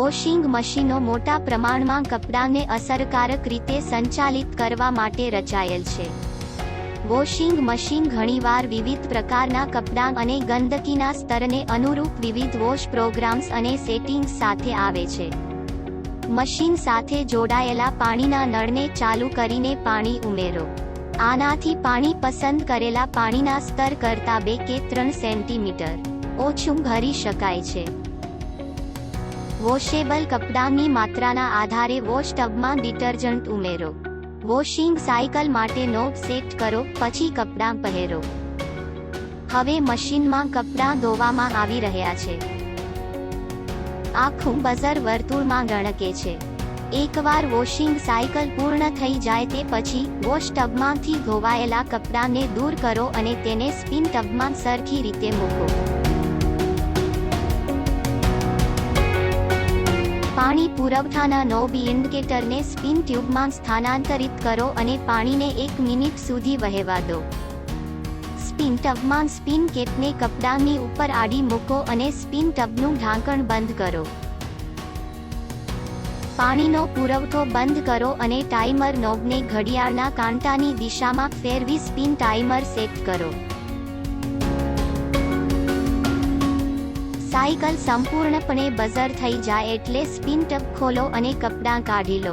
Washing મશીનો મોટા પ્રમાણમાં કપડાંને અસરકારક રીતે સંચાલિત કરવા માટે રચાયેલ છે. વોશિંગ મશીન ઘણીવાર વિવિધ પ્રકારના કપડાં અને ગંદકીના સ્તરને અનુરૂપ વિવિધ વોશ પ્રોગ્રામ્સ અને સેટિંગ્સ સાથે આવે છે. મશીન સાથે જોડાયેલા પાણીના નળને ચાલુ કરીને પાણી ઉમેરો. આનાથી પાણી પસંદ કરેલા પાણીના સ્તર કરતાં 2 કે 3 સેન્ટીમીટર ઓછું ભરી શકાય છે. વોશેબલ કપડાંની માત્રાના આધારે વોશ ટબમાં ડિટર્જન્ટ ઉમેરો. વોશિંગ સાયકલ માટે નોબ સેટ કરો, પછી કપડાં પહેરો. હવે મશીનમાં કપડાં ધોવામાં આવી રહ્યા છે. આખું બઝર વર્તુળમાં ગણકે છે. એકવાર વોશિંગ સાયકલ પૂર્ણ થઈ જાય તે પછી વોશ ટબમાંથી ધોવાયેલા કપડાંને દૂર કરો અને તેને સ્પિન ટબમાં સરખી રીતે મૂકો. પાણી પુરવઠાના નોબ ઇન્ડિકેટરને સ્પિન ટ્યુબમાં સ્થાનાંતરિત કરો અને પાણીને 1 મિનિટ સુધી વહેવા દો. સ્પિન ટબમાં સ્પિન કેપને કપડાંની ઉપર આડી મૂકો અને સ્પિન ટબનું ઢાંકણ બંધ કરો. પાણીનો પુરવઠો બંધ કરો અને ટાઈમર નોબને ઘડિયાળના કાંટાની દિશામાં ફેરવી સ્પિન ટાઈમર સેટ કરો. સાયકલ સંપૂર્ણપણે બઝર થઈ જાય એટલે સ્પિન ટબ ખોલો અને કપડાં કાઢી લો.